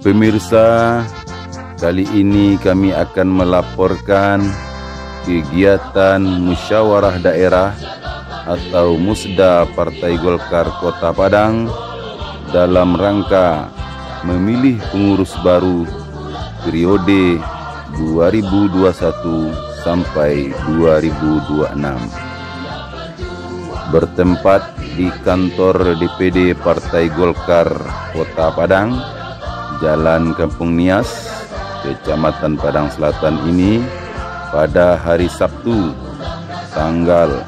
Pemirsa, kali ini kami akan melaporkan kegiatan musyawarah daerah atau Musda Partai Golkar Kota Padang dalam rangka memilih pengurus baru periode 2021 sampai 2026. Bertempat di kantor DPD Partai Golkar Kota Padang, Jalan Kampung Nias, Kecamatan Padang Selatan ini pada hari Sabtu tanggal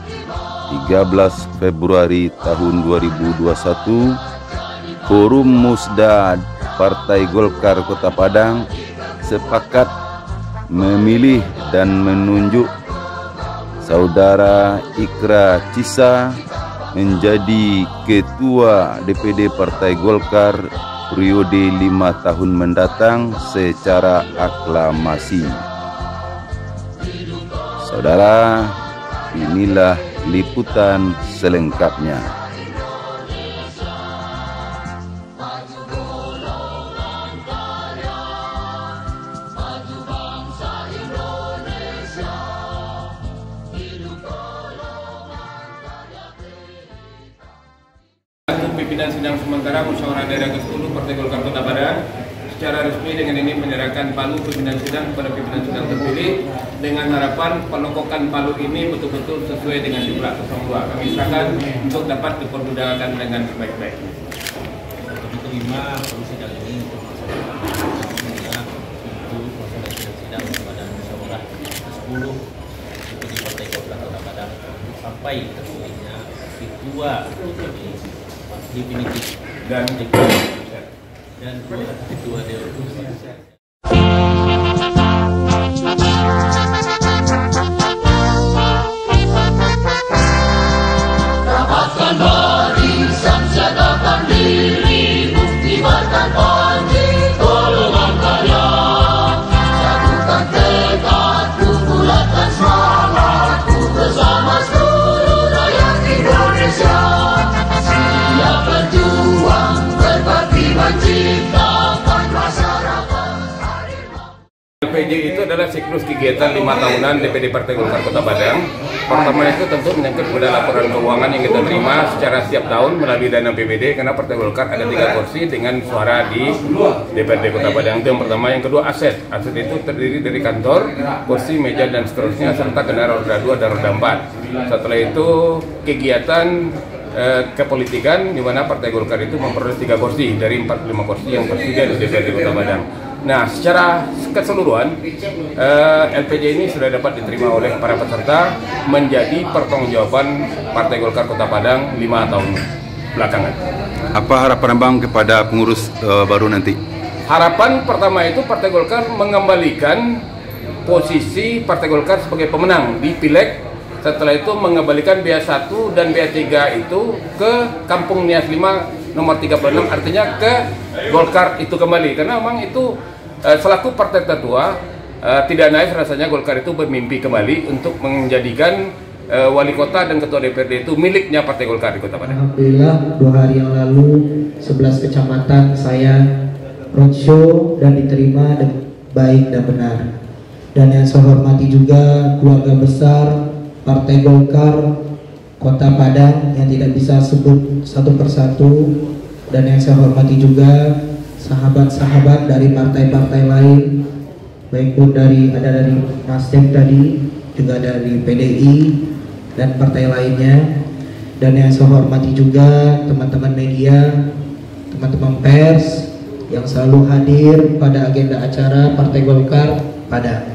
13 Februari tahun 2021, Forum Musda Partai Golkar Kota Padang sepakat memilih dan menunjuk Saudara Ikra Cisa menjadi Ketua DPD Partai Golkar periode 5 tahun mendatang secara aklamasi. Saudara, inilah liputan selengkapnya. Pimpinan sidang sementara musyawarah daerah ke-10 Partai Golkar Kota Padang secara resmi dengan ini menyerahkan palu pimpinan sidang kepada pimpinan sidang terpilih dengan harapan pelokokan palu ini betul-betul sesuai dengan jumlah 02. Kami serahkan untuk dapat dipermudahkan dengan sebaik-baiknya. Untuk diterima sidang ini untuk masalah sidang kepada musyawarah ke-10 di Partai Golkar Kota Padang sampai terpilihnya ketua definitif dan ketua dewan. Rapatkan barisan, siagakan diri, buktikan panji golongan karya. Satukan tekadku, bulatkan semangatku bersama seluruh rakyat Indonesia. Siap berjuang, berbakti menciptakan masyarakat harimau. LPJ itu adalah siklus kegiatan 5 tahunan DPD Partai Golkar Kota Padang. Pertama itu tentu menyangkut pada laporan keuangan yang kita terima secara setiap tahun melalui dana PBD, karena Partai Golkar ada 3 kursi dengan suara di DPRD Kota Padang. Itu yang pertama. Yang kedua, aset. Aset itu terdiri dari kantor, kursi, meja dan seterusnya serta kendaraan roda 2 dan roda 4. Setelah itu kegiatan kepolitikan, di mana Partai Golkar itu memperoleh 3 kursi dari 45 kursi yang tersedia di DPRD Kota Padang. Nah, secara keseluruhan LPJ ini sudah dapat diterima oleh para peserta menjadi pertanggungjawaban Partai Golkar Kota Padang 5 tahun belakangan. Apa harapan Abang kepada pengurus baru nanti? Harapan pertama itu Partai Golkar mengembalikan posisi Partai Golkar sebagai pemenang di Pileg. Setelah itu mengembalikan BA1 dan BA3 itu ke Kampung Nias 5 nomor 36, artinya ke Golkar itu kembali. Karena memang itu selaku partai tertua tidak naif rasanya Golkar itu bermimpi kembali untuk menjadikan wali kota dan ketua DPRD itu miliknya Partai Golkar di Kota Padang. Alhamdulillah 2 hari yang lalu 11 kecamatan saya roadshow dan diterima dengan baik dan benar. Dan yang saya hormati juga keluarga besar Partai Golkar Kota Padang yang tidak bisa sebut satu persatu, dan yang saya hormati juga sahabat-sahabat dari partai-partai lain, baik pun dari Nasdem tadi, juga dari PDI dan partai lainnya. Dan yang saya hormati juga teman-teman media, teman-teman pers yang selalu hadir pada agenda acara Partai Golkar Padang.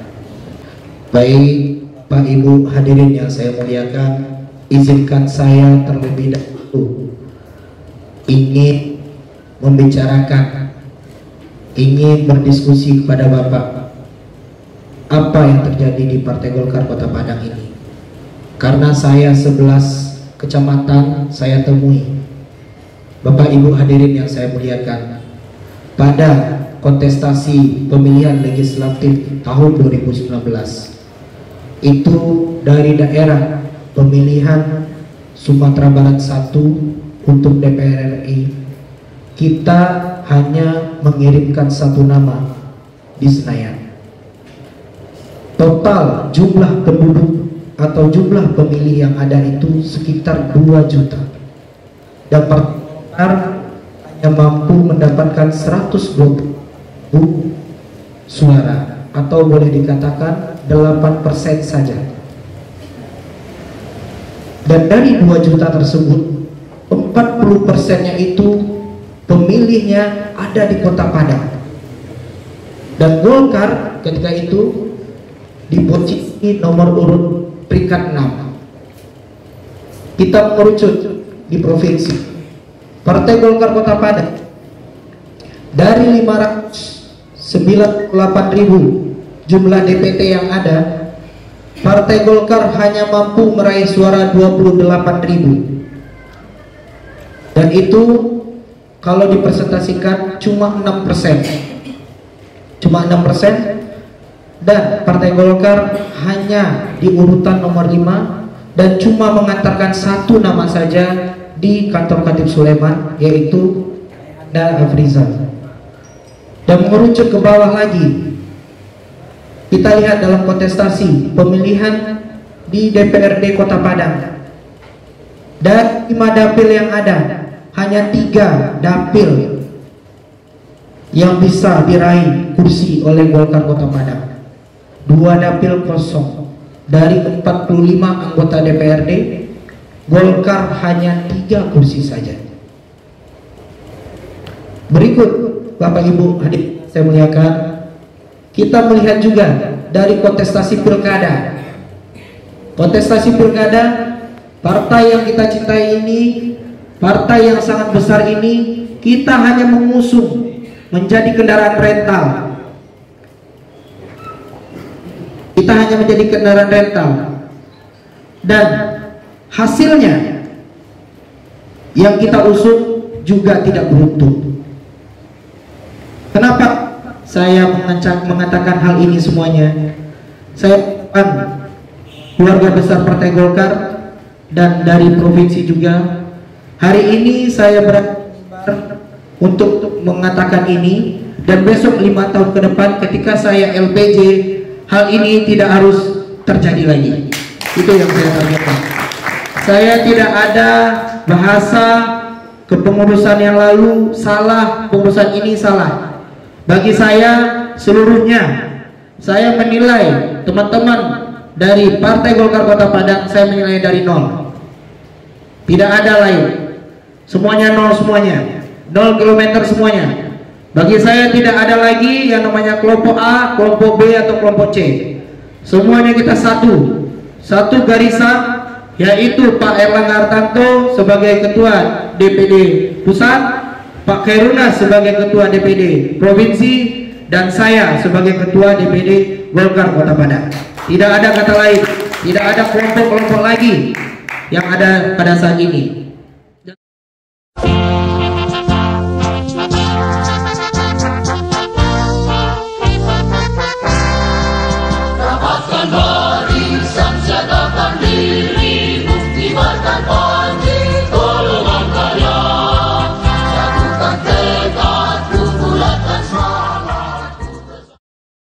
Baik Pak Ibu hadirin yang saya muliakan, izinkan saya terlebih dahulu ingin membicarakan, ingin berdiskusi kepada Bapak apa yang terjadi di Partai Golkar Kota Padang ini. Karena saya 11 kecamatan saya temui. Bapak Ibu hadirin yang saya muliakan, pada kontestasi pemilihan legislatif tahun 2019 itu dari daerah pemilihan Sumatera Barat 1 untuk DPR RI kita hanya mengirimkan satu nama di Senayan. Total jumlah penduduk atau jumlah pemilih yang ada itu sekitar 2 juta. Dan Partai Golkar hanya mampu mendapatkan 120.000 suara, atau boleh dikatakan 8% saja. Dan dari 2 juta tersebut 40%-nya itu pemilihnya ada di Kota Padang. Dan Golkar ketika itu di posisi nomor urut peringkat 6. Kita merucut di provinsi. Partai Golkar Kota Padang dari 598.000 jumlah DPT yang ada, Partai Golkar hanya mampu meraih suara 28.000. Dan itu kalau dipresentasikan cuma 6%. Cuma 6%. Dan Partai Golkar hanya di urutan nomor 5 dan cuma mengantarkan satu nama saja di kantor Khatib Sulaiman, yaitu Anda Afrizal. Dan mengerucut ke bawah lagi, kita lihat dalam kontestasi pemilihan di DPRD Kota Padang, dari 5 dapil yang ada, hanya 3 dapil yang bisa diraih kursi oleh Golkar Kota Padang. 2 dapil kosong. Dari 45 anggota DPRD, Golkar hanya 3 kursi saja. Berikut Bapak Ibu hadirin saya muliakan, kita melihat juga dari kontestasi pilkada. Kontestasi pilkada, partai yang kita cintai ini, partai yang sangat besar ini, kita hanya mengusung menjadi kendaraan rental. Kita hanya menjadi kendaraan rental. Dan hasilnya yang kita usung juga tidak beruntung. Kenapa saya mengatakan hal ini semuanya? Saya keluarga besar Partai Golkar dan dari provinsi juga. Hari ini saya berani untuk mengatakan ini, dan besok 5 tahun ke depan ketika saya LPJ, hal ini tidak harus terjadi lagi. Itu yang saya targetkan. Saya tidak ada bahasa kepengurusan yang lalu salah, pengurusan ini salah. Bagi saya seluruhnya, saya menilai teman-teman dari Partai Golkar Kota Padang, saya menilai dari 0. Tidak ada lain. Semuanya 0 semuanya. 0 kilometer semuanya. Bagi saya tidak ada lagi yang namanya kelompok A, kelompok B, atau kelompok C. Semuanya kita satu garisan, yaitu Pak Erlangga Hartarto sebagai Ketua DPD Pusat, Pak Khairunaz sebagai Ketua DPD Provinsi, dan saya sebagai Ketua DPD Golkar Kota Padang. Tidak ada kata lain, tidak ada kelompok-kelompok lagi yang ada pada saat ini.